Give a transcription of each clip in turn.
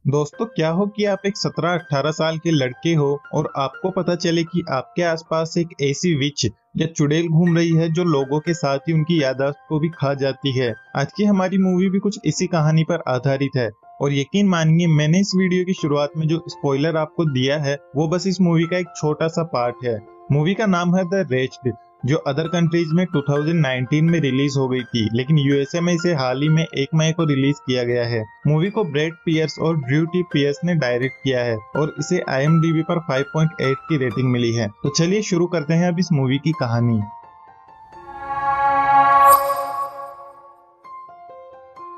दोस्तों, क्या हो कि आप एक 17-18 साल के लड़के हो और आपको पता चले कि आपके आसपास एक ऐसी विच या चुड़ैल घूम रही है जो लोगों के साथ ही उनकी याददाश्त को भी खा जाती है। आज की हमारी मूवी भी कुछ इसी कहानी पर आधारित है और यकीन मानिए, मैंने इस वीडियो की शुरुआत में जो स्पॉइलर आपको दिया है वो बस इस मूवी का एक छोटा सा पार्ट है। मूवी का नाम है द रेस्ट, जो अदर कंट्रीज में 2019 में रिलीज हो गई थी, लेकिन यूएसए में इसे हाल ही में 1 मई को रिलीज किया गया है। मूवी को ब्रैड पियर्स और ड्रू टी पियर्स ने डायरेक्ट किया है और इसे IMDb पर 5.8 की रेटिंग मिली है। तो चलिए शुरू करते हैं अब इस मूवी की कहानी।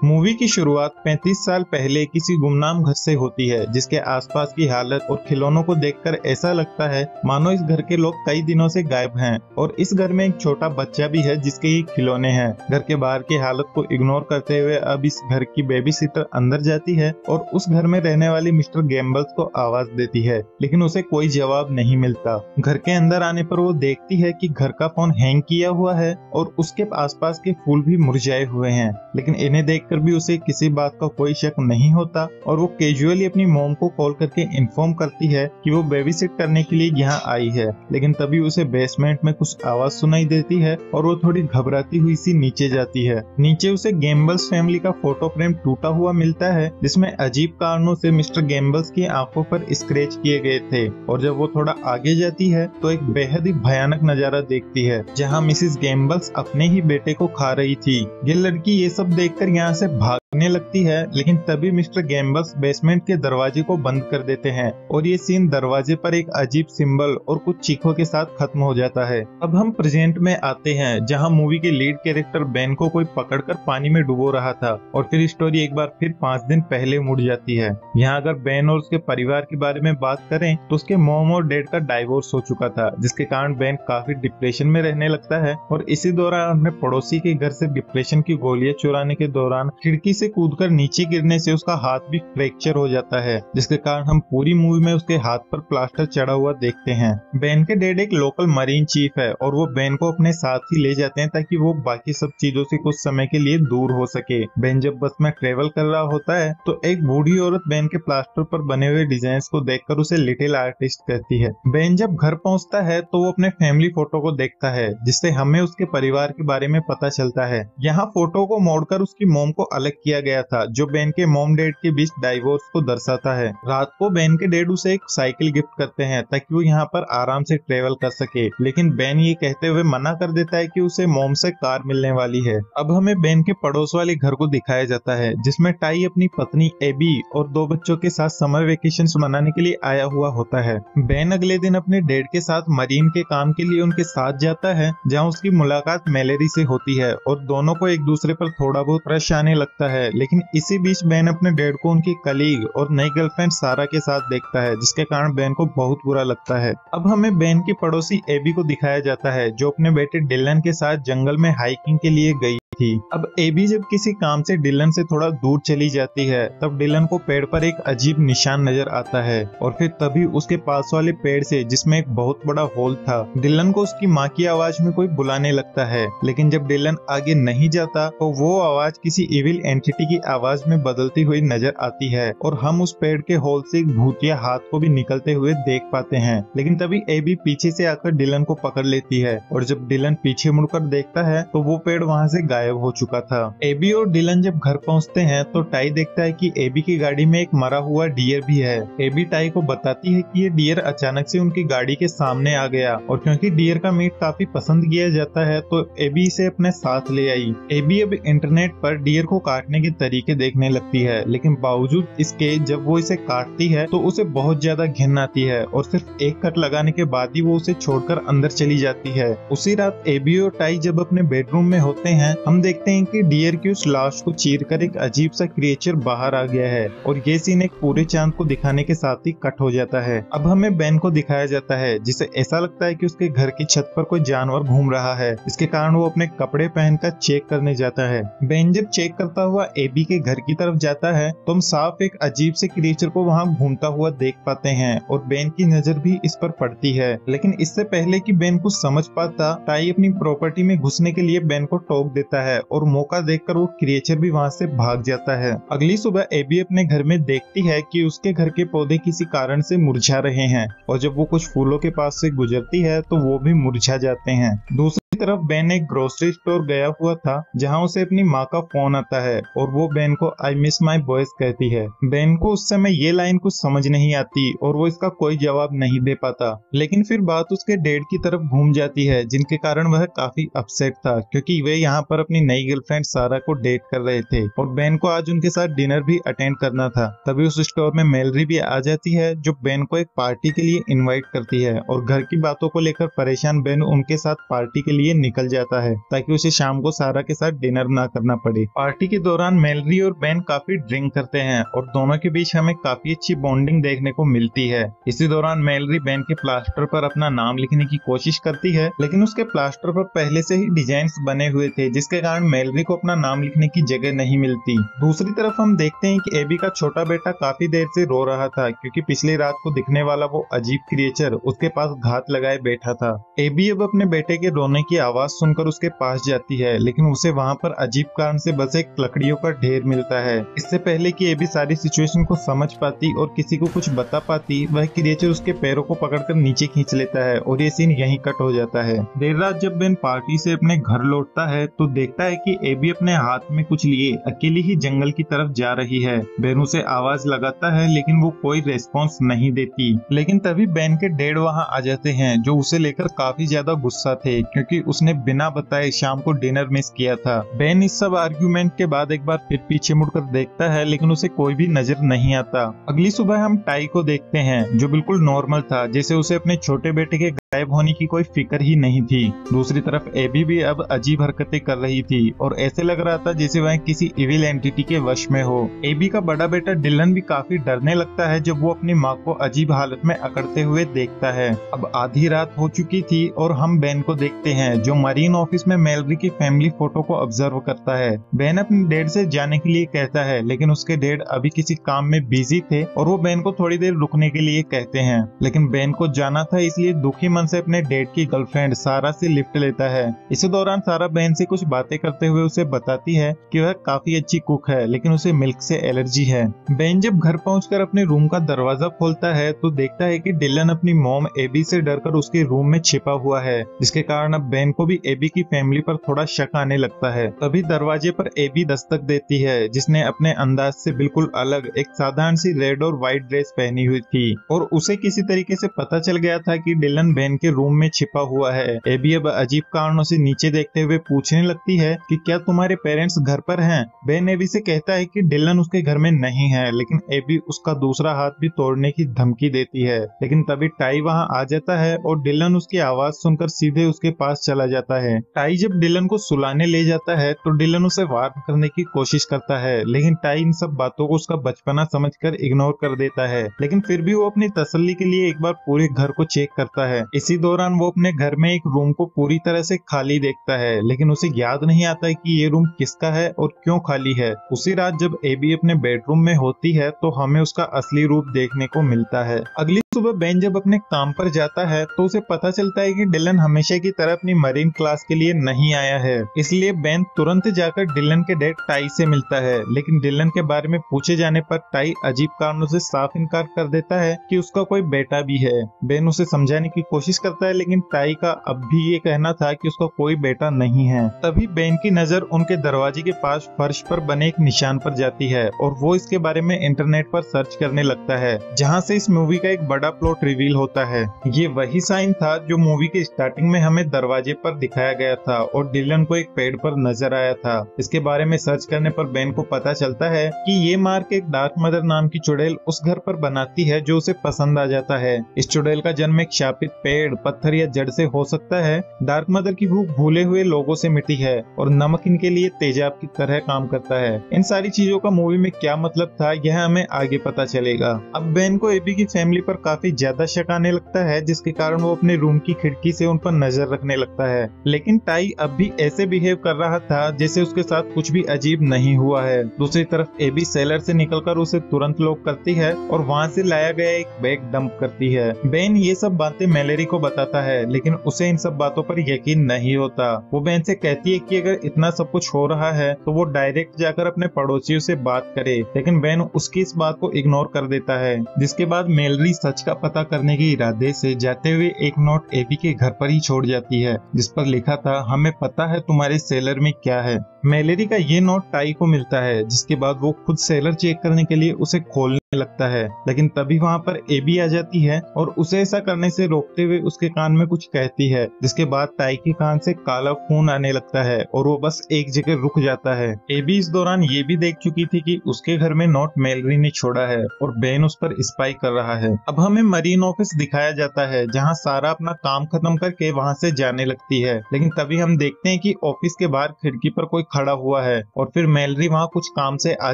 मूवी की शुरुआत 35 साल पहले किसी गुमनाम घर से होती है, जिसके आसपास की हालत और खिलौनों को देखकर ऐसा लगता है मानो इस घर के लोग कई दिनों से गायब हैं और इस घर में एक छोटा बच्चा भी है जिसके ही खिलौने हैं। घर के बाहर की हालत को इग्नोर करते हुए अब इस घर की बेबी सिटर अंदर जाती है और उस घर में रहने वाली मिस्टर गैम्बल्स को आवाज देती है, लेकिन उसे कोई जवाब नहीं मिलता। घर के अंदर आने पर वो देखती है कि घर का फोन हैंग किया हुआ है और उसके आसपास के फूल भी मुरझाए हुए हैं, लेकिन इन्हें देख भी उसे किसी बात का कोई शक नहीं होता और वो कैजुअली अपनी मॉम को कॉल करके इन्फॉर्म करती है कि वो बेबी सिट करने के लिए यहाँ आई है। लेकिन तभी उसे बेसमेंट में कुछ आवाज सुनाई देती है और वो थोड़ी घबराती हुई सी नीचे जाती है। नीचे उसे गैम्बल्स फैमिली का फोटो फ्रेम टूटा हुआ मिलता है, जिसमें अजीब कारणों से मिस्टर गैम्बल्स की आंखों पर स्क्रैच किए गए थे। और जब वो थोड़ा आगे जाती है तो एक बेहद ही भयानक नजारा देखती है, जहाँ मिसिस गैम्बल्स अपने ही बेटे को खा रही थी। ये लड़की ये सब देखकर यहाँ से भागने लगती है, लेकिन तभी मिस्टर गैम्बल्स बेसमेंट के दरवाजे को बंद कर देते हैं और ये सीन दरवाजे पर एक अजीब सिंबल और कुछ चीखों के साथ खत्म हो जाता है। अब हम प्रेजेंट में आते हैं, जहां मूवी के लीड कैरेक्टर बेन को कोई पकड़कर पानी में डुबो रहा था और फिर स्टोरी एक बार फिर 5 दिन पहले मुड़ जाती है। यहाँ अगर बेन और उसके परिवार के बारे में बात करें तो उसके मॉम और डैड का डाइवोर्स हो चुका था, जिसके कारण बेन काफी डिप्रेशन में रहने लगता है और इसी दौरान अपने पड़ोसी के घर से डिप्रेशन की गोलियां चुराने के दौरान खिड़की से कूदकर नीचे गिरने से उसका हाथ भी फ्रैक्चर हो जाता है, जिसके कारण हम पूरी मूवी में उसके हाथ पर प्लास्टर चढ़ा हुआ देखते हैं। बेन के डैड एक लोकल मरीन चीफ है और वो बेन को अपने साथ ही ले जाते हैं ताकि वो बाकी सब चीजों से कुछ समय के लिए दूर हो सके। बेन जब बस में ट्रेवल कर रहा होता है तो एक बूढ़ी औरत बेन के प्लास्टर पर बने हुए डिजाइन को देखकर उसे लिटिल आर्टिस्ट कहती है। बेन जब घर पहुंचता है तो वो अपने फैमिली फोटो को देखता है, जिससे हमें उसके परिवार के बारे में पता चलता है। यहाँ फोटो को मोड़कर उसकी मॉम को अलग किया गया था, जो बेन के मॉम डैड के बीच डाइवोर्स को दर्शाता है। रात को बेन के डैड उसे एक साइकिल गिफ्ट करते हैं ताकि वो यहाँ पर आराम से ट्रेवल कर सके, लेकिन बेन ये कहते हुए मना कर देता है कि उसे मॉम से कार मिलने वाली है। अब हमें बेन के पड़ोस वाले घर को दिखाया जाता है, जिसमें टाई अपनी पत्नी एबी और 2 बच्चों के साथ समर वेकेशन मनाने के लिए आया हुआ होता है। बेन अगले दिन अपने डैड के साथ मरीन के काम के लिए उनके साथ जाता है, जहाँ उसकी मुलाकात मैलेरी से होती है और दोनों को एक दूसरे पर थोड़ा बहुत क्रश आने लगता है। लेकिन इसी बीच बेन अपने डैड को उनकी कलीग और नई गर्लफ्रेंड सारा के साथ देखता है, जिसके कारण बेन को बहुत बुरा लगता है। अब हमें बेन की पड़ोसी एबी को दिखाया जाता है, जो अपने बेटे डिलन के साथ जंगल में हाइकिंग के लिए गई थी। अब एबी जब किसी काम से डिलन से थोड़ा दूर चली जाती है, तब डिलन को पेड़ पर एक अजीब निशान नजर आता है और फिर तभी उसके पास वाले पेड़ से, जिसमें एक बहुत बड़ा होल था, डिलन को उसकी माँ की आवाज में कोई बुलाने लगता है। लेकिन जब डिलन आगे नहीं जाता तो वो आवाज किसी इविल एंटिटी की आवाज में बदलती हुई नजर आती है और हम उस पेड़ के होल से एक भूतिया हाथ को भी निकलते हुए देख पाते हैं। लेकिन तभी एबी पीछे से आकर डिलन को पकड़ लेती है और जब डिलन पीछे मुड़कर देखता है तो वो पेड़ वहाँ से गायब हो चुका था। एबी और डिलन जब घर पहुँचते हैं तो टाई देखता है कि एबी की गाड़ी में एक मरा हुआ डियर भी है। एबी टाई को बताती है कि ये डियर अचानक से उनकी गाड़ी के सामने आ गया और क्योंकि डियर का मीट काफी पसंद किया जाता है तो एबी इसे अपने साथ ले आई। एबी अब इंटरनेट पर डियर को काटने के तरीके देखने लगती है, लेकिन बावजूद इसके जब वो इसे काटती है तो उसे बहुत ज्यादा घिन आती है और सिर्फ एक कट लगाने के बाद ही वो उसे छोड़कर अंदर चली जाती है। उसी रात एबी और टाई जब अपने बेडरूम में होते हैं, हम देखते हैं कि डियर की उस लाश को चीरकर एक अजीब सा क्रिएचर बाहर आ गया है और ये सीन एक पूरे चांद को दिखाने के साथ ही कट हो जाता है। अब हमें बेन को दिखाया जाता है, जिसे ऐसा लगता है कि उसके घर की छत पर कोई जानवर घूम रहा है, इसके कारण वो अपने कपड़े पहनकर चेक करने जाता है। बेन जब चेक करता हुआ एबी के घर की तरफ जाता है तो हम साफ एक अजीब से क्रिएचर को वहाँ घूमता हुआ देख पाते हैं और बेन की नजर भी इस पर पड़ती है। लेकिन इससे पहले कि बेन कुछ समझ पाता, टाई अपनी प्रॉपर्टी में घुसने के लिए बेन को टोक देता लगता है और मौका देखकर वो क्रिएचर भी वहाँ से भाग जाता है। अगली सुबह एबी अपने घर में देखती है कि उसके घर के पौधे किसी कारण से मुरझा रहे हैं और जब वो कुछ फूलों के पास से गुजरती है तो वो भी मुरझा जाते हैं। दूसरी तरफ बेन एक ग्रोसरी स्टोर गया हुआ था जहाँ उसे अपनी माँ का फोन आता है और वो बेन को आई मिस माई बॉयज कहती है। बेन को उस समय ये लाइन कुछ समझ नहीं आती और वो इसका कोई जवाब नहीं दे पाता, लेकिन फिर बात उसके डैड की तरफ घूम जाती है जिनके कारण वह काफी अपसेट था क्योंकि वे यहाँ पर अपनी नई गर्लफ्रेंड सारा को डेट कर रहे थे और बेन को आज उनके साथ डिनर भी अटेंड करना था। तभी उस स्टोर में मेलरी भी आ जाती है जो बेन को एक पार्टी के लिए इनवाइट करती है और घर की बातों को लेकर परेशान बेन उनके साथ पार्टी के लिए निकल जाता है ताकि उसे शाम को सारा के साथ डिनर ना करना पड़े। पार्टी के दौरान मेलरी और बेन काफी ड्रिंक करते हैं और दोनों के बीच हमें काफी अच्छी बॉन्डिंग देखने को मिलती है। इसी दौरान मेलरी बेन के प्लास्टर पर अपना नाम लिखने की कोशिश करती है लेकिन उसके प्लास्टर पर पहले से ही डिजाइन्स बने हुए थे जिसके कारण मेलरी को अपना नाम लिखने की जगह नहीं मिलती। दूसरी तरफ हम देखते हैं कि एबी का छोटा बेटा काफी देर से रो रहा था क्योंकि पिछली रात को दिखने वाला वो अजीब क्रिएचर उसके पास घात लगाए बैठा था। एबी अब अपने बेटे के रोने की आवाज सुनकर उसके पास जाती है लेकिन उसे वहाँ पर अजीब कारण से बस एक लकड़ियों का ढेर मिलता है। इससे पहले कि एबी सारी सिचुएशन को समझ पाती और किसी को कुछ बता पाती वह क्रिएचर उसके पैरों को पकड़कर नीचे खींच लेता है और ये सीन यहीं कट हो जाता है। देर रात जब बेन पार्टी से अपने घर लौटता है तो देखता है कि एबी अपने हाथ में कुछ लिए अकेली ही जंगल की तरफ जा रही है। बेन उसे आवाज लगाता है लेकिन वो कोई रेस्पॉन्स नहीं देती, लेकिन तभी बेन के डैड वहाँ आ जाते हैं जो उसे लेकर काफी ज्यादा गुस्सा थे क्योंकि उसने बिना बताए शाम को डिनर मिस किया था। बेन इस सब आर्ग्यूमेंट के बाद एक बार फिर पीछे मुड़कर देखता है लेकिन उसे कोई भी नजर नहीं आता। अगली सुबह हम टाई को देखते हैं जो बिल्कुल नॉर्मल था, जैसे उसे अपने छोटे बेटे के गायब होने की कोई फिक्र ही नहीं थी। दूसरी तरफ एबी भी अब अजीब हरकतें कर रही थी और ऐसे लग रहा था जैसे वह किसी इविल एंटिटी के वश में हो। एबी का बड़ा बेटा डिलन भी काफी डरने लगता है जब वो अपनी माँ को अजीब हालत में अकड़ते हुए देखता है। अब आधी रात हो चुकी थी और हम बेन को देखते हैं जो मरीन ऑफिस में मेलरी की फैमिली फोटो को ऑब्जर्व करता है। बेन अपने डैड से जाने के लिए कहता है लेकिन उसके डैड अभी किसी काम में बिजी थे और वो बेन को थोड़ी देर रुकने के लिए कहते हैं, लेकिन बेन को जाना था इसलिए दुखी मन से अपने डैड की गर्लफ्रेंड सारा से लिफ्ट लेता है। इसी दौरान सारा बेन से कुछ बातें करते हुए उसे बताती है कि वह काफी अच्छी कुक है लेकिन उसे मिल्क से एलर्जी है। बेन जब घर पहुंचकर अपने रूम का दरवाजा खोलता है तो देखता है कि डिलन अपनी मॉम एबी से डरकर उसके रूम में छिपा हुआ है जिसके कारण अब बेन को भी एबी की फैमिली पर थोड़ा शक आने लगता है। तभी दरवाजे पर एबी दस्तक देती है जिसने अपने अंदाज से बिल्कुल अलग एक साधारण सी रेड और व्हाइट ड्रेस पहनी हुई थी और उसे किसी तरीके से पता चल गया था कि डिलन बेन के रूम में छिपा हुआ है। एबी अब अजीब कारणों से नीचे देखते हुए पूछने लगती है कि क्या तुम्हारे पेरेंट्स घर पर हैं? बेन एबी से कहता है कि डिलन उसके घर में नहीं है, लेकिन एबी उसका दूसरा हाथ भी तोड़ने की धमकी देती है। लेकिन तभी टाई वहां आ जाता है और डिलन उसकी आवाज सुनकर सीधे उसके पास चला जाता है। टाई जब डिलन को सुलाने ले जाता है तो डिलन उसे वार्न करने की कोशिश करता है लेकिन टाई इन सब बातों को उसका बचपना समझकर इग्नोर कर देता है, लेकिन फिर भी वो अपनी तसल्ली के लिए एक बार पूरे घर को चेक करता है। इसी दौरान वो अपने घर में एक रूम को पूरी तरह से खाली देखता है लेकिन उसे याद नहीं आता कि ये रूम किसका है और क्यों खाली है। उसी रात जब एबी अपने बेडरूम में होती है तो हमें उसका असली रूप देखने को मिलता है। अगली सुबह बेन जब अपने काम पर जाता है तो उसे पता चलता है कि डिलन हमेशा की तरह अपनी मरीन क्लास के लिए नहीं आया है, इसलिए बेन तुरंत जाकर डिलन के डैड टाई से मिलता है। लेकिन डिलन के बारे में पूछे जाने पर टाई अजीब कारणों से साफ इनकार कर देता है कि उसका कोई बेटा भी है। बेन उसे समझाने की कोशिश करता है लेकिन टाई का अब भी ये कहना था कि उसका कोई बेटा नहीं है। तभी बेन की नजर उनके दरवाजे के पास फर्श पर बने एक निशान पर जाती है और वो इसके बारे में इंटरनेट पर सर्च करने लगता है जहाँ से इस मूवी का एक बड़ा प्लॉट रिवील होता है। ये वही साइन था जो मूवी के स्टार्टिंग में हमें दरवाजे पर दिखाया गया था और डिलन को एक पेड़ पर नजर आया था। इसके बारे में सर्च करने पर बेन को पता चलता है कि ये मार्क एक डार्क मदर नाम की चुड़ैल उस घर पर बनाती है जो उसे पसंद आ जाता है। इस चुड़ैल का जन्म एक शापित पेड़, पत्थर या जड़ से हो सकता है। डार्क मदर की भूख भूले हुए लोगों से मिटी है और नमक इनके लिए तेजाब की तरह काम करता है। इन सारी चीजों का मूवी में क्या मतलब था यह हमें आगे पता चलेगा। अब बेन को एबी की फैमिली पर काफी ज्यादा शक आने लगता है, जिसके कारण वो अपने रूम की खिड़की से उन पर नजर रखने लगता है। लेकिन टाई अब भी ऐसे बिहेव कर रहा था जैसे उसके साथ कुछ भी अजीब नहीं हुआ है। दूसरी तरफ एबी सेलर से निकलकर उसे तुरंत लॉक करती है और वहाँ से लाया गया एक बैग डंप करती है। बेन ये सब बातें मैलेरी को बताता है, लेकिन उसे इन सब बातों पर यकीन नहीं होता। वो बेन से कहती है कि अगर इतना सब कुछ हो रहा है तो वो डायरेक्ट जाकर अपने पड़ोसियों से बात करे, लेकिन बेन उसकी इस बात को इग्नोर कर देता है। जिसके बाद मैलेरी सच का पता करने के इरादे से जाते हुए एक नोट एबी के घर पर ही छोड़ जाती है, जिस पर लिखा था, हमें पता है तुम्हारे सेलर में क्या है। मैलेरी का ये नोट टाई को मिलता है, जिसके बाद वो खुद सेलर चेक करने के लिए उसे खोलने लगता है, लेकिन तभी वहाँ पर एबी आ जाती है और उसे ऐसा करने से रोकते हुए उसके कान में कुछ कहती है, जिसके बाद टाई के कान से काला खून आने लगता है और वो बस एक जगह रुक जाता है। एबी इस दौरान ये भी देख चुकी थी कि उसके घर में नोट मैलेरी ने छोड़ा है और बेन उस पर स्पाई कर रहा है। अब हमें मरीन ऑफिस दिखाया जाता है, जहाँ सारा अपना काम खत्म करके वहाँ से जाने लगती है, लेकिन तभी हम देखते हैं कि ऑफिस के बाहर खिड़की पर कोई खड़ा हुआ है और फिर मैलेरी वहाँ कुछ काम से आ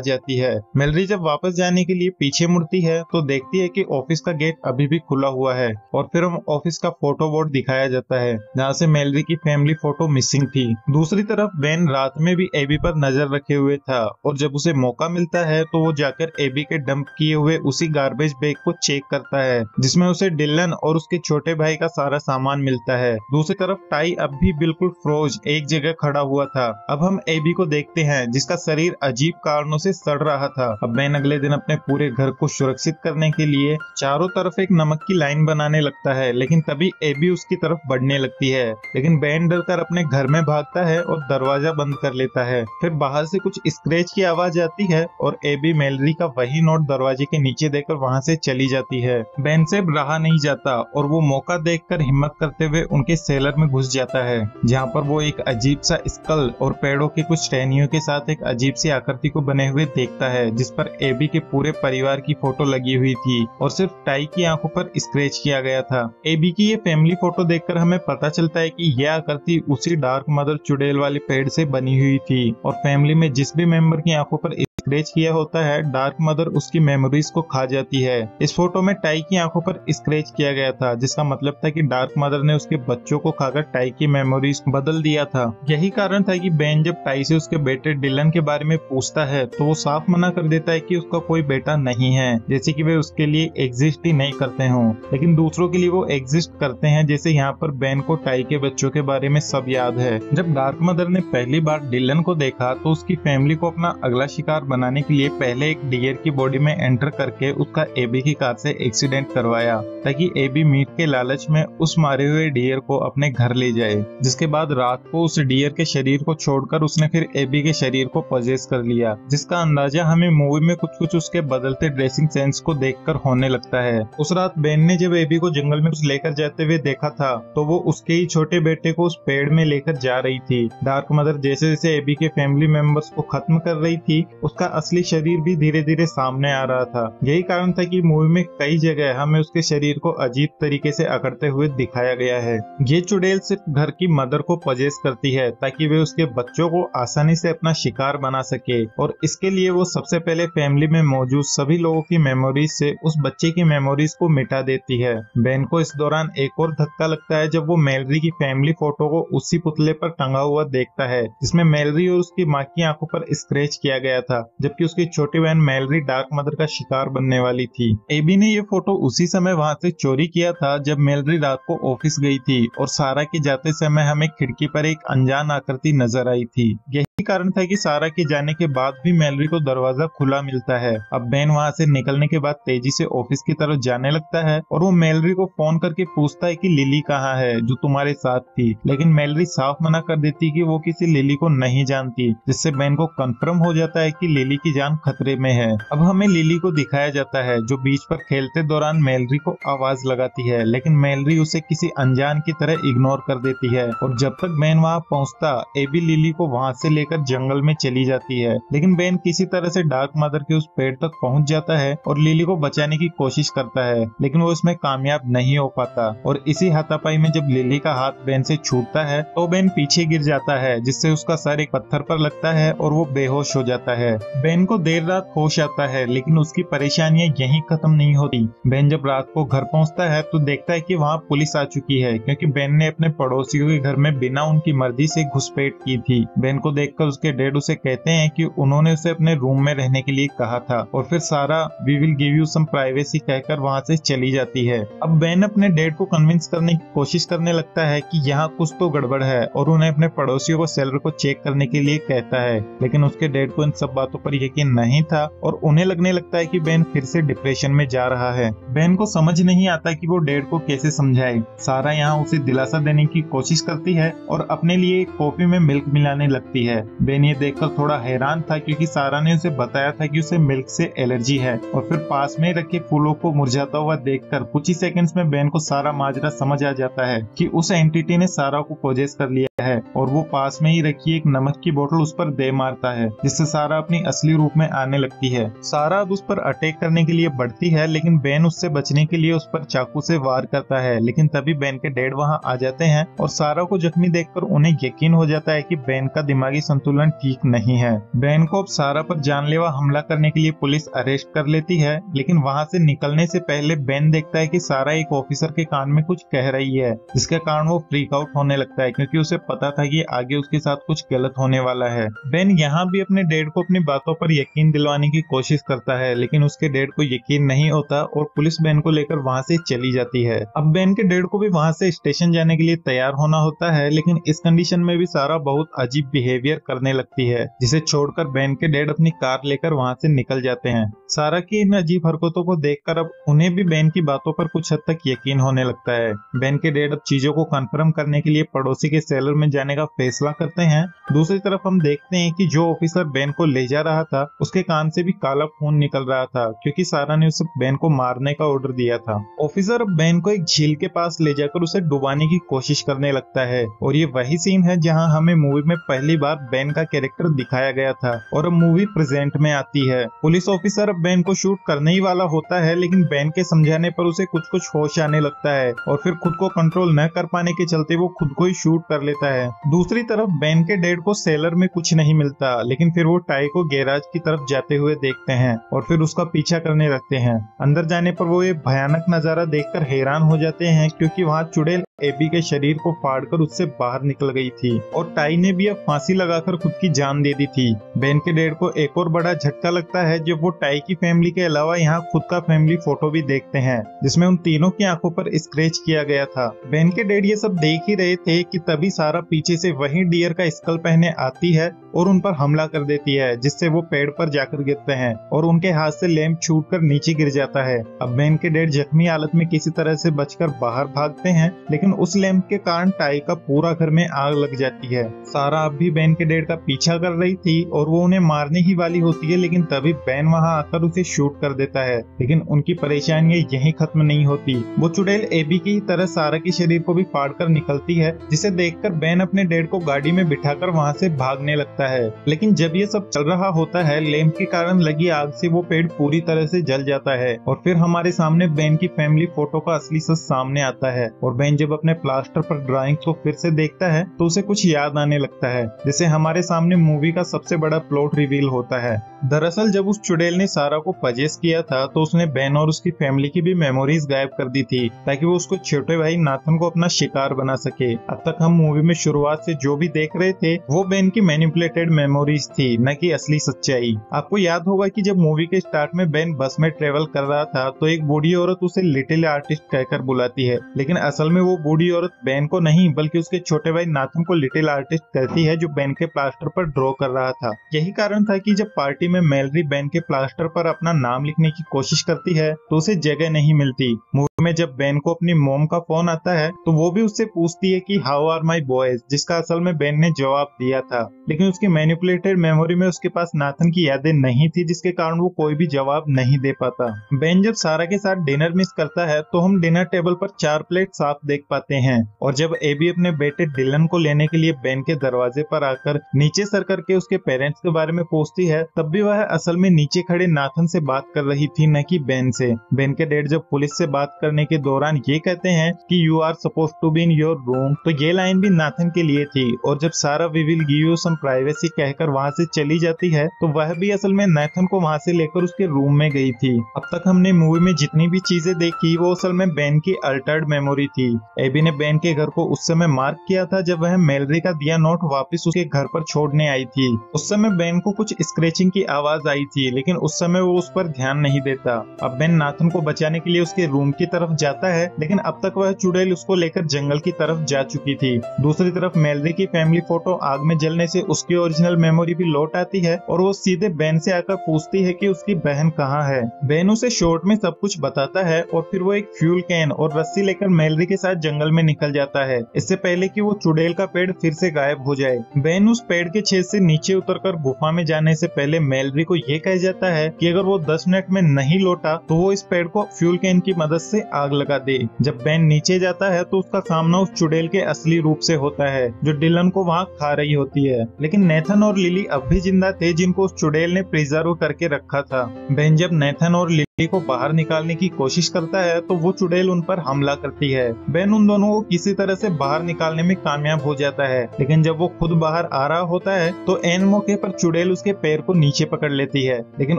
जाती है। मैलेरी जब वापस जाने के लिए पीछे मुड़ती है तो देखती है कि ऑफिस का गेट अभी भी खुला हुआ है और फिर हम ऑफिस का फोटो बोर्ड दिखाया जाता है, जहाँ से मैलेरी की फैमिली फोटो मिसिंग थी। दूसरी तरफ बेन रात में भी एबी पर नजर रखे हुए था और जब उसे मौका मिलता है तो वो जाकर एबी के डंप किए हुए उसी गार्बेज बैग को चेक करता है, जिसमें उसे डिलन और उसके छोटे भाई का सारा सामान मिलता है। दूसरी तरफ टाई अब भी बिल्कुल फ्रोज एक जगह खड़ा हुआ था। अब हम एबी को देखते हैं, जिसका शरीर अजीब कारणों से सड़ रहा था। अब बेन अगले दिन अपने पूरे घर को सुरक्षित करने के लिए चारों तरफ एक नमक की लाइन बनाने लगता है, लेकिन तभी एबी उसकी तरफ बढ़ने लगती है, लेकिन बेन डरकर अपने घर में भागता है और दरवाजा बंद कर लेता है। फिर बाहर से कुछ स्क्रैच की आवाज आती है और एबी मैलेरी का वही नोट दरवाजे के नीचे देकर वहाँ से चली जाती है। बेन से रहा नहीं जाता और वो मौका देखकर हिम्मत करते हुए उनके सेलर में घुस जाता है, जहाँ पर वो एक अजीब सा स्कल और पेड़ों के कुछ टहनियों के साथ एक अजीब सी आकृति को बने हुए देखता है, जिस पर एबी के पूरे परिवार की फोटो लगी हुई थी और सिर्फ टाई की आंखों पर स्क्रैच किया गया था। एबी की ये फैमिली फोटो देखकर हमें पता चलता है कि यह आकृति उसी डार्क मदर चुड़ैल वाले पेड़ से बनी हुई थी और फैमिली में जिस भी मेंबर की आंखों पर स्क्रैच किया होता है, डार्क मदर उसकी मेमोरीज को खा जाती है। इस फोटो में टाई की आंखों पर स्क्रैच किया गया था, जिसका मतलब था कि डार्क मदर ने उसके बच्चों को खाकर टाई की मेमोरीज बदल दिया था। यही कारण था कि बेन जब टाई से उसके बेटे डिलन के बारे में पूछता है तो वो साफ मना कर देता है कि उसका कोई बेटा नहीं है, जैसे कि वे उसके लिए एग्जिस्ट ही नहीं करते हों, लेकिन दूसरों के लिए वो एग्जिस्ट करते हैं। जैसे यहाँ पर बेन को टाई के बच्चों के बारे में सब याद है। जब डार्क मदर ने पहली बार डिलन को देखा तो उसकी फैमिली को अपना अगला शिकार बनाने के लिए पहले एक डियर की बॉडी में एंटर करके उसका एबी की कार से एक्सीडेंट करवाया, ताकि एबी मीट के लालच में उस मारे हुए डियर को अपने घर ले जाए। जिसके बाद रात को उस डियर के शरीर को छोड़कर उसने फिर एबी के शरीर को पजेस कर लिया, जिसका अंदाजा हमें मूवी में कुछ कुछ उसके बदलते ड्रेसिंग सेंस को देखकर होने लगता है। उस रात बेन ने जब एबी को जंगल में कुछ लेकर जाते हुए देखा था तो वो उसके ही छोटे बेटे को उस पेड़ में लेकर जा रही थी। डार्क मदर जैसे जैसे एबी के फैमिली मेंबर्स को खत्म कर रही थी, उसका असली शरीर भी धीरे धीरे सामने आ रहा था। यही कारण था कि मूवी में कई जगह हमें उसके शरीर को अजीब तरीके से अकड़ते हुए दिखाया गया है। ये चुड़ैल सिर्फ घर की मदर को पजेस करती है ताकि वे उसके बच्चों को आसानी से अपना शिकार बना सके, और इसके लिए वो सबसे पहले फैमिली में मौजूद सभी लोगों की मेमोरीज से उस बच्चे की मेमोरीज को मिटा देती है। बेन को इस दौरान एक और धक्का लगता है जब वो मैलेरी की फैमिली फोटो को उसी पुतले पर टंगा हुआ देखता है, जिसमें मैलेरी और उसकी माँ की आंखों पर स्क्रैच किया गया था, जबकि उसकी छोटी बहन मैलेरी डार्क मदर का शिकार बनने वाली थी। एबी ने ये फोटो उसी समय वहाँ से चोरी किया था जब मैलेरी रात को ऑफिस गई थी और सारा के जाते समय हमें खिड़की पर एक अनजान आकृति नजर आई थी। यही कारण था कि सारा के जाने के बाद भी मैलेरी को दरवाजा खुला मिलता है। अब बेन वहाँ से निकलने के बाद तेजी से ऑफिस की तरफ जाने लगता है और वो मैलेरी को फोन करके पूछता है कि लिली कहाँ है जो तुम्हारे साथ थी, लेकिन मैलेरी साफ मना कर देती कि वो किसी लिली को नहीं जानती, जिससे बेन को कंफर्म हो जाता है कि लिली की जान खतरे में है। अब हमें लिली को दिखाया जाता है जो बीच पर खेलते दौरान मैलेरी को आवाज लगाती है, लेकिन मैलेरी उसे किसी अनजान की तरह इग्नोर कर देती है और जब तक बेन वहाँ पहुँचता एबी लिली को वहाँ से लेकर जंगल में चली जाती है, लेकिन बेन किसी तरह से डार्क मदर के उस पेड़ तक पहुंच जाता है और लिली को बचाने की कोशिश करता है, लेकिन वो इसमें कामयाब नहीं हो पाता। और इसी हाथापाई में जब लिली का हाथ बेन से छूटता है तो बेन पीछे गिर जाता है, जिससे उसका सर एक पत्थर पर लगता है और वो बेहोश हो जाता है। बेन को देर रात होश आता है, लेकिन उसकी परेशानियां यहीं खत्म नहीं होती। बेन जब रात को घर पहुंचता है तो देखता है कि वहां पुलिस आ चुकी है, क्योंकि बेन ने अपने पड़ोसियों के घर में बिना उनकी मर्जी से घुसपैठ की थी। बेन को देखकर उसके डैड उसे कहते हैं कि उन्होंने उसे अपने रूम में रहने के लिए कहा था, और फिर Sara we will give you some privacy कहकर वहां से चली जाती है। अब बेन अपने डैड को कन्विंस करने की कोशिश करने लगता है कि यहाँ कुछ तो गड़बड़ है, और उन्हें अपने पड़ोसियों को सेलर को चेक करने के लिए कहता है, लेकिन उसके डैड को इन सब बातों पर यकीन नहीं था और उन्हें लगने लगता है कि बेन फिर से डिप्रेशन में जा रहा है। बेन को समझ नहीं आता कि वो डैड को कैसे समझाए। सारा यहाँ उसे दिलासा देने की कोशिश करती है और अपने लिए कॉफी में मिल्क मिलाने लगती है। बेन ये देखकर थोड़ा हैरान था, क्योंकि सारा ने उसे बताया था कि उसे मिल्क से एलर्जी है, और फिर पास में रखे फूलों को मुरझाता हुआ देखकर कुछ ही सेकंड्स में बेन को सारा माजरा समझ आ जाता है कि उस एंटिटी ने सारा को पोजेस कर लिया है, और वो पास में ही रखी एक नमक की बोतल उस पर दे मारता है, जिससे सारा अपनी असली रूप में आने लगती है। सारा अब उस पर अटैक करने के लिए बढ़ती है, लेकिन बेन उससे बचने के लिए उस पर चाकू से वार करता है, लेकिन तभी बेन के डैड वहां आ जाते हैं और सारा को जख्मी देखकर उन्हें यकीन हो जाता है कि बेन का दिमागी संतुलन ठीक नहीं है। बेन को अब सारा पर जानलेवा हमला करने के लिए पुलिस अरेस्ट कर लेती है, लेकिन वहां से निकलने से पहले बेन देखता है कि सारा एक ऑफिसर के कान में कुछ कह रही है, जिसके कारण वो फ्रीक आउट होने लगता है, क्योंकि उसे पता था कि आगे उसके साथ कुछ गलत होने वाला है। बेन यहाँ भी अपने डैड को अपनी बातों पर यकीन दिलवाने की कोशिश करता है, लेकिन उसके डैड को यकीन नहीं होता और पुलिस बेन को लेकर वहां से चली जाती है। अब बेन के डैड को भी वहां से स्टेशन जाने के लिए तैयार होना होता है, लेकिन इस कंडीशन में भी सारा बहुत अजीब बिहेवियर करने लगती है, जिसे छोड़कर बेन के डैड अपनी कार लेकर वहां से निकल जाते हैं। सारा की इन अजीब हरकतों को देखकर अब उन्हें भी बेन की बातों पर कुछ हद तक यकीन होने लगता है। बेन के डैड अब चीजों को कंफर्म करने के लिए पड़ोसी के सेलर में जाने का फैसला करते हैं। दूसरी तरफ हम देखते हैं कि जो ऑफिसर बेन को ले जा रहा था उसके कान से भी काला खून निकल रहा था, क्योंकि सारा ने उसे बेन को मारने का ऑर्डर दिया था। ऑफिसर अब बेन को एक झील के पास ले जाकर उसे डुबाने की कोशिश करने लगता है, और ये वही सीन है जहां हमें मूवी में पहली बार बेन का कैरेक्टर दिखाया गया था, और अब मूवी प्रेजेंट में आती है। पुलिस ऑफिसर अब बेन को शूट करने ही वाला होता है, लेकिन बेन के समझाने पर उसे कुछ कुछ होश आने लगता है, और फिर खुद को कंट्रोल न कर पाने के चलते वो खुद को ही शूट कर लेता है। दूसरी तरफ बेन के डैड को सेलर में कुछ नहीं मिलता, लेकिन फिर वो टाई को गैराज की तरफ जाते हुए देखते हैं और फिर उसका पीछा करने लगते हैं। अंदर जाने पर वो ये भयानक नजारा देखकर हैरान हो जाते हैं, क्योंकि वहाँ चुड़ैल एबी के शरीर को फाड़कर उससे बाहर निकल गई थी, और टाई ने भी अब फांसी लगाकर खुद की जान दे दी थी। बेन के डैड को एक और बड़ा झटका लगता है जब वो टाई की फैमिली के अलावा यहाँ खुद का फैमिली फोटो भी देखते हैं, जिसमें उन तीनों की आंखों पर स्क्रैच किया गया था। बेन के डैड ये सब देख ही रहे थे कि तभी सारा पीछे से वही डियर का स्कल पहने आती है और उन पर हमला कर देती है, जिससे वो पेड़ पर जाकर गिरते हैं और उनके हाथ से लैंप छूटकर नीचे गिर जाता है। अब बेन के डैड जख्मी हालत में किसी तरह से बचकर बाहर भागते हैं, लेकिन उस लैंप के कारण टाई का पूरा घर में आग लग जाती है। सारा अब भी बेन के डैड का पीछा कर रही थी और वो उन्हें मारने ही वाली होती है, लेकिन तभी बेन वहां आकर उसे शूट कर देता है। लेकिन उनकी परेशानियां यहीं खत्म नहीं होती। वो चुड़ैल एबी की तरह सारा के शरीर को भी फाड़कर निकलती है, जिसे देखकर बेन अपने डैड को गाड़ी में बिठाकर वहां से भागने लगता है। लेकिन जब ये सब चल रहा होता है, लैंप के कारण लगी आग से वो पेड़ पूरी तरह से जल जाता है, और फिर हमारे सामने बेन की फैमिली फोटो का असली सच सामने आता है। और बेन जब अपने प्लास्टर पर ड्राइंग को फिर से देखता है तो उसे कुछ याद आने लगता है, जिससे हमारे सामने मूवी का सबसे बड़ा प्लॉट रिवील होता है। दरअसल जब उस चुड़ैल ने सारा को पजेस किया था तो उसने बेन और उसकी फैमिली की भी मेमोरीज गायब कर दी थी, ताकि वो उसको छोटे भाई नाथन को अपना शिकार बना सके। अब तक हम मूवी में शुरुआत से जो भी देख रहे थे वो बेन की मैनिपुलेटेड मेमोरीज थी, न कि असली सच्चाई। आपको याद होगा कि जब मूवी के स्टार्ट में बेन बस में ट्रेवल कर रहा था तो एक बूढ़ी औरत उसे लिटिल आर्टिस्ट कहकर बुलाती है, लेकिन असल में वो बूढ़ी औरत बेन को नहीं बल्कि उसके छोटे भाई नाथन को लिटिल आर्टिस्ट कहती है, जो बेन के प्लास्टर पर ड्रॉ कर रहा था। यही कारण था कि जब पार्टी में मैलरी बेन के प्लास्टर पर अपना नाम लिखने की कोशिश करती है तो उसे जगह नहीं मिलती। मूवी में जब बेन को अपनी मॉम का फोन आता है तो वो भी उससे पूछती है कि हाउ आर माई बॉयज, जिसका असल में बेन ने जवाब दिया था, लेकिन उसकी मैनिपुलेटेड मेमोरी में उसके पास नाथन की यादें नहीं थी, जिसके कारण वो कोई भी जवाब नहीं दे पाता। बेन जब सारा के साथ डिनर मिस करता है तो हम डिनर टेबल पर 4 प्लेट साफ देख पाते हैं। और जब एबी अपने बेटे डिलन को लेने के लिए बेन के दरवाजे पर आकर नीचे सर करके उसके पेरेंट्स के बारे में पूछती है, तब भी वह असल में नीचे खड़े नाथन से बात कर रही थी, न कि बेन से। बेन के डैड जब पुलिस से बात करने के दौरान ये कहते हैं कि you are suppose to be in your room, तो ये लाइन भी नाथन के लिए थी। और जब Sara we will give you some privacy कहकर वहाँ से चली जाती है, तो वह भी असल में नाथन को वहाँ से लेकर उसके रूम में गई थी। अब तक हमने मूवी में जितनी भी चीजें देखी वो असल में बेन की अल्टर्ड मेमोरी थी। एबी ने बेन के घर को उस समय मार्क किया था जब वह मैलरी का दिया नोट वापस उसके घर पर छोड़ने आई थी। उस समय बेन को कुछ स्क्रैचिंग की आवाज आई थी, लेकिन उस समय वो उस पर ध्यान नहीं देता। अब बेन नाथन को बचाने के लिए उसके रूम की तरफ जाता है, लेकिन अब तक वह चुड़ैल उसको लेकर जंगल की तरफ जा चुकी थी। दूसरी तरफ मैलरी की फैमिली फोटो आग में जलने से उसकी ओरिजिनल मेमोरी भी लौट आती है और वो सीधे बेन से आकर पूछती है कि उसकी बहन कहाँ है। बेन उसे शॉर्ट में सब कुछ बताता है और फिर वो एक फ्यूल कैन और रस्सी लेकर मैलरी के साथ जंगल में निकल जाता है, इससे पहले कि वो चुड़ैल का पेड़ फिर से गायब हो जाए। बेन उस पेड़ के छेद से नीचे उतरकर गुफा में जाने से पहले मैलरी को ये कह जाता है कि अगर वो 10 मिनट में नहीं लौटा तो वो इस पेड़ को फ्यूल कैन की मदद से आग लगा दे। जब बेन नीचे जाता है तो उसका सामना उस चुड़ैल के असली रूप से होता है जो डिलन को वहाँ खा रही होती है। लेकिन नेथन और लिली अब भी जिंदा थे, जिनको उस चुड़ैल ने प्रिजर्व करके रखा था। बेन जब नेथन और लिली को बाहर निकालने की कोशिश करता है तो वो चुड़ैल उन पर हमला करती है। बेन उन दोनों को किसी तरह से बाहर निकालने में कामयाब हो जाता है, लेकिन जब वो खुद बाहर आ रहा होता है तो एन मौके पर चुड़ैल उसके पैर को नीचे पकड़ लेती है। लेकिन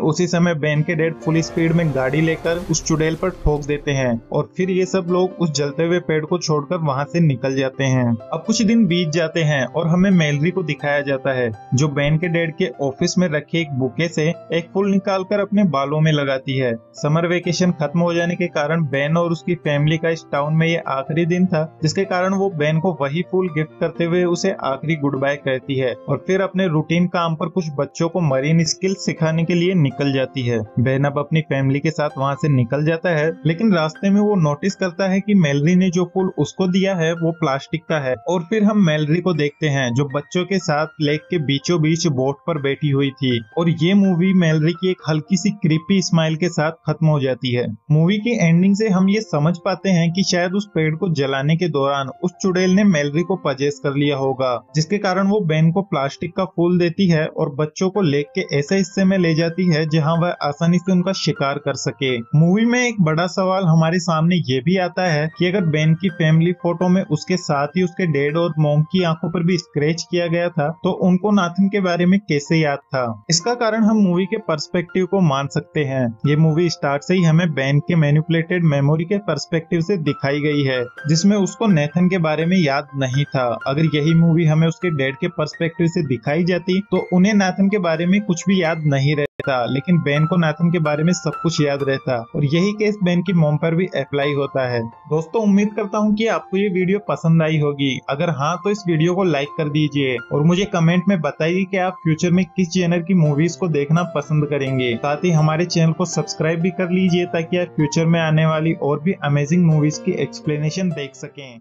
उसी समय बेन के डैड फुल स्पीड में गाड़ी लेकर उस चुड़ैल पर ठोक देते हैं और फिर ये सब लोग उस जलते हुए पेड़ को छोड़कर वहाँ से निकल जाते हैं। अब कुछ दिन बीत जाते हैं और हमें मैलरी को दिखाया जाता है जो बेन के डैड के ऑफिस में रखे एक बुके से एक फूल निकालकर अपने बालों में लगाती है। समर वेकेशन खत्म हो जाने के कारण बेन और उसकी फैमिली का इस टाउन में ये आखिरी दिन था, जिसके कारण वो बेन को वही फूल गिफ्ट करते हुए उसे आखिरी गुड बाय कहती है और फिर अपने रूटीन काम पर कुछ बच्चों को मरीन स्किल सिखाने के लिए निकल जाती है। बेन अब अपनी फैमिली के साथ वहाँ से निकल जाता है, लेकिन रास्ते में वो नोटिस करता है कि मैलरी ने जो फूल उसको दिया है वो प्लास्टिक का है। और फिर हम मैलरी को देखते हैं जो बच्चों के साथ लेक के बीचों बीच बोट पर बैठी हुई थी। और ये मूवी मैलरी की एक हल्की सी क्रीपी स्माइल के साथ खत्म हो जाती है। मूवी की एंडिंग से हम ये समझ पाते हैं कि शायद उस पेड़ को जलाने के दौरान उस चुड़ैल ने मैलरी को पजेस कर लिया होगा, जिसके कारण वो बेन को प्लास्टिक का फूल देती है और बच्चों को लेक के ऐसे हिस्से में ले जाती है जहां वह आसानी से उनका शिकार कर सके। मूवी में एक बड़ा सवाल हमारे सामने ये भी आता है कि अगर बेन की फैमिली फोटो में उसके साथ ही उसके डैड और मॉम की आंखों पर भी स्क्रैच किया गया था तो उनको नाथन के बारे में कैसे याद था। इसका कारण हम मूवी के पर्सपेक्टिव को मान सकते हैं। ये मूवी स्टार्ट से ही हमें बेन के मैनिपुलेटेड मेमोरी के पर्सपेक्टिव से दिखाई गई है, जिसमें उसको नेथन के बारे में याद नहीं था। अगर यही मूवी हमें उसके डैड के पर्सपेक्टिव से दिखाई जाती तो उन्हें नाथन के बारे में कुछ भी याद नहीं रहता, लेकिन बेन को नाथन के बारे में सब कुछ याद रहता। और यही केस बेन की मॉम पर भी अप्लाई होता है। दोस्तों, उम्मीद करता हूँ कि आपको ये वीडियो पसंद आई होगी। अगर हाँ तो इस वीडियो को लाइक कर दीजिए और मुझे कमेंट में बताइए कि आप फ्यूचर में किस जेनर की मूवीज को देखना पसंद करेंगे। साथ ही हमारे चैनल को सब्सक्राइब भी कर लीजिए ताकि आप फ्यूचर में आने वाली और भी अमेजिंग मूवीज की एक्सप्लेनेशन देख सकें।